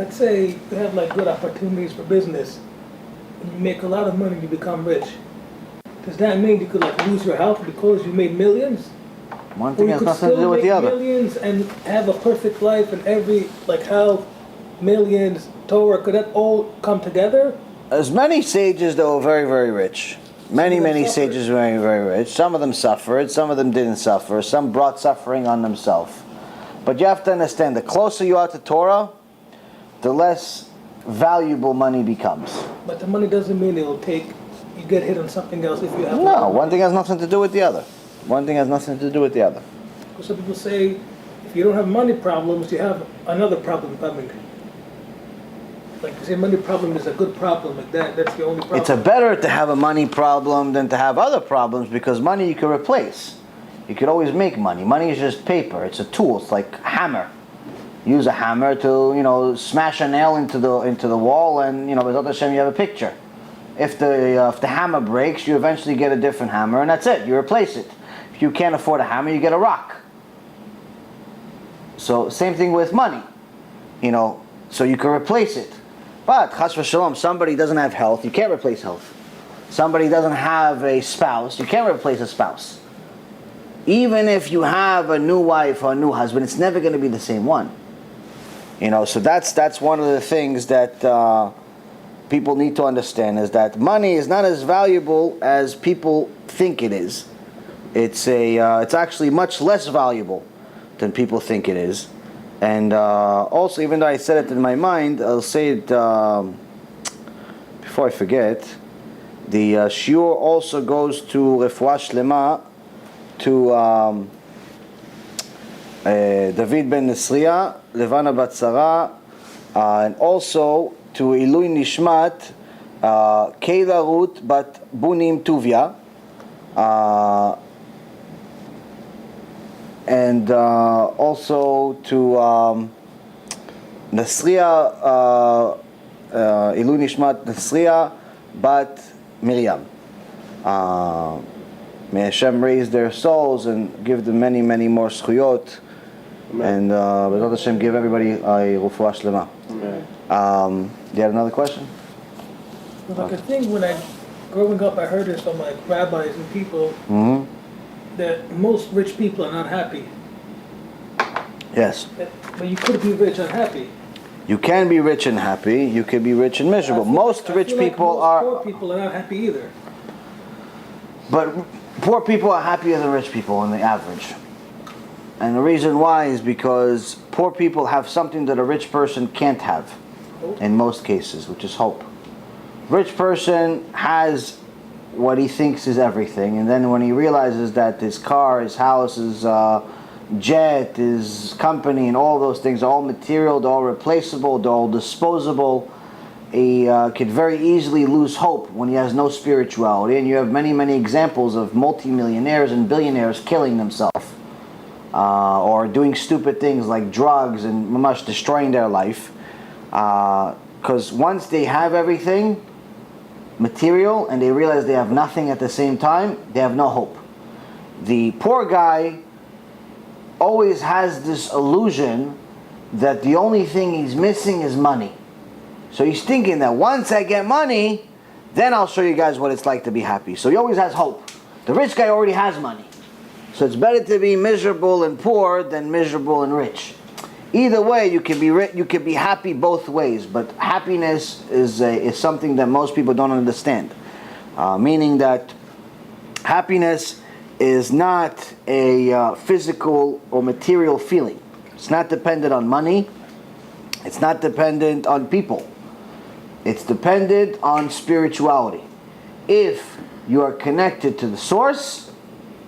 let's say you have like good opportunities for business, and you make a lot of money, and you become rich. Does that mean you could like lose your health because you made millions? One thing has nothing to do with the other. Millions and have a perfect life and every like health, millions, Torah. Could that all come together? As many sages that were very, very rich. Many sages were very, very rich. Some of them suffered. Some of them didn't suffer. Some brought suffering on themselves. But you have to understand, the closer you are to Torah, the less valuable money becomes. But the money doesn't mean you get hit on something else if you have. No, one thing has nothing to do with the other. One thing has nothing to do with the other. Some people say, if you don't have money problems, you have another problem coming. Like you say, money problem is a good problem. Like that's the only problem. It's better to have a money problem than to have other problems, because money you can replace. You could always make money. Money is just paper. It's a tool. It's like a hammer. Use a hammer to smash a nail into the wall, and B'ezrat Hashem you have a picture. If the hammer breaks, you eventually get a different hammer, and that's it. You replace it. If you can't afford a hammer, you get a rock. So same thing with money. So you can replace it. But chas v'shalom, somebody doesn't have health, you can't replace health. Somebody doesn't have a spouse, you can't replace a spouse. Even if you have a new wife or a new husband, it's never going to be the same one. So that's one of the things that people need to understand, is that money is not as valuable as people think it is. It's actually much less valuable than people think it is. And also, even though I said it in my mind, I'll say it before I forget. The shiur also goes to refuah shlema to David ben Nesriya, Levana bat Sarah, and also to Ilui Nishmat Keila Ruth bat Bunim Tuvia, and also to Nesriya, Ilui Nishmat Nesriya bat Miriam. May Hashem raise their souls and give them many, many more zchuyot. And B'ezrat Hashem give everybody a refuah shlema. You had another question? Like a thing growing up, I heard this from like rabbis and people, that most rich people are not happy. Yes. But you could be rich and happy. You can be rich and happy. You can be rich and miserable. Most rich people are. Poor people are not happy either. But poor people are happier than rich people on the average. And the reason why is because poor people have something that a rich person can't have in most cases, which is hope. Rich person has what he thinks is everything, and then when he realizes that his car, his house, his jet, his company, and all those things are all material, they're all replaceable, they're all disposable, he could very easily lose hope when he has no spirituality. And you have many, many examples of multimillionaires and billionaires killing themselves, or doing stupid things like drugs and much destroying their life, because once they have everything material and they realize they have nothing at the same time, they have no hope. The poor guy always has this illusion that the only thing he's missing is money. So he's thinking that once I get money, then I'll show you guys what it's like to be happy. So he always has hope. The rich guy already has money. So it's better to be miserable and poor than miserable and rich. Either way, you can be you can be happy both ways. But happiness is something that most people don't understand. Meaning that happiness is not a physical or material feeling. It's not dependent on money. It's not dependent on people. It's dependent on spirituality. If you are connected to the source,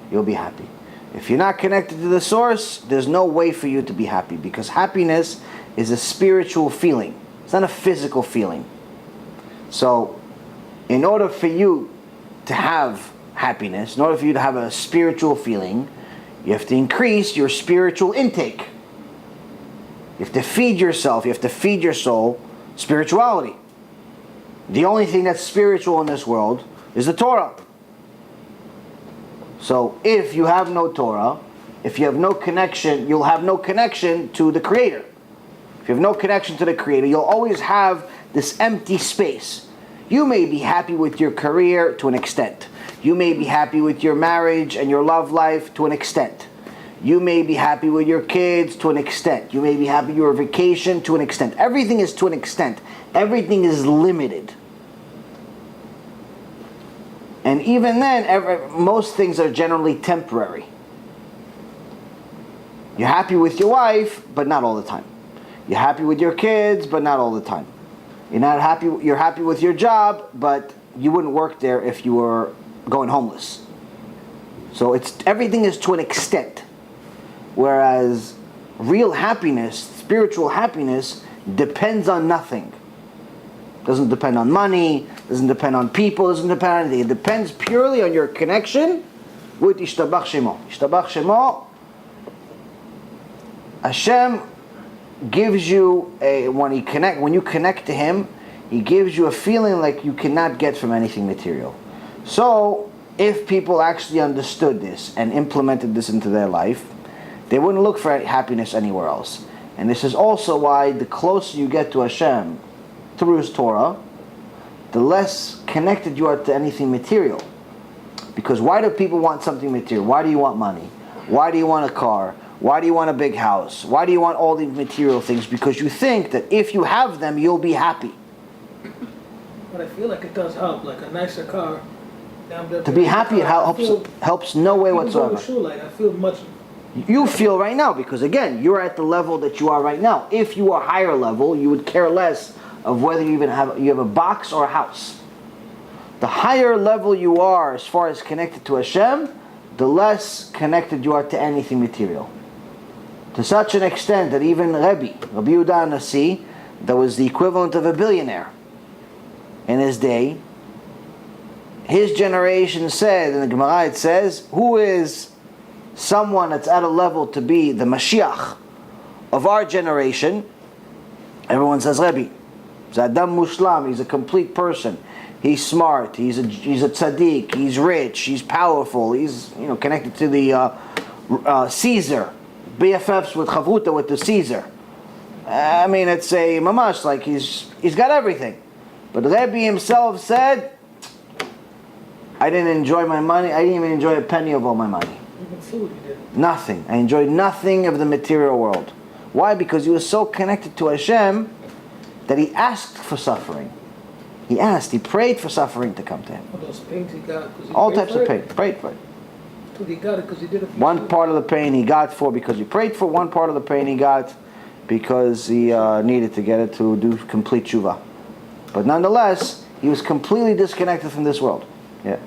you'll be happy. If you're not connected to the source, there's no way for you to be happy, because happiness is a spiritual feeling. It's not a physical feeling. So, in order for you to have happiness, in order for you to have a spiritual feeling, you have to increase your spiritual intake. You have to feed yourself, you have to feed your soul spirituality. The only thing that's spiritual in this world is the Torah. So if you have no Torah, if you have no connection, you'll have no connection to the Creator. If if you have no connection to the Creator, you'll always have this empty space. You may be happy with your career to an extent. You may be happy with your marriage and your love life to an extent. You may be happy with your kids to an extent. You may be happy with your vacation to an extent. Everything is to an extent. Everything is limited. And even then, most things are generally temporary. You're happy with your wife, but not all the time. You're happy with your kids, but not all the time. You're happy with your job, but you wouldn't work there if you were going homeless. So everything is to an extent. Whereas real happiness, spiritual happiness, depends on nothing. Doesn't depend on money, doesn't depend on people, doesn't depend on anything. It depends purely on your connection with Ishtabach Shemo. Ishtabach Shemo, Hashem gives you when you connect to Him, He gives you a feeling like you cannot get from anything material. So, if people actually understood this and implemented this into their life, they wouldn't look for happiness anywhere else. And this is also why the closer you get to Hashem through His Torah, the less connected you are to anything material. Because why do people want something material? Why do you want money? Why do you want a car? Why do you want a big house? Why do you want all these material things? Because you think that if you have them, you'll be happy. But I feel like it does help, like a nicer car. To be happy, it helps no way whatsoever. I feel much. You feel right now, because again, you're at the level that you are right now. If you are higher level, you would care less of whether you have a box or a house. The higher level you are as far as connected to Hashem, the less connected you are to anything material. To such an extent that even Rabbi Yehuda Nasi, that was the equivalent of a billionaire in his day, his generation said, in the Gemara it says, who is someone that's at a level to be the Mashiach of our generation? Everyone says Rabbi. He's Adam Mushlam, he's a complete person. He's smart, he's a tzaddik, he's rich, he's powerful, he's connected to the Caesar. BFFs with Chavruta with the Caesar. I mean, it's a mamash, like he's got everything. But Rabbi himself said, I didn't enjoy my money, I didn't even enjoy a penny of all my money. Even food you did. Nothing. I enjoyed nothing of the material world. Why? Because he was so connected to Hashem that he asked for suffering. He prayed for suffering to come to him. All those pains he got. All types of pain. Prayed for it. But he got it because he did it. One part of the pain he got for because he prayed for. One part of the pain he got because he needed to get it to do complete Teshuva. But nonetheless, he was completely disconnected from this world. Yeah.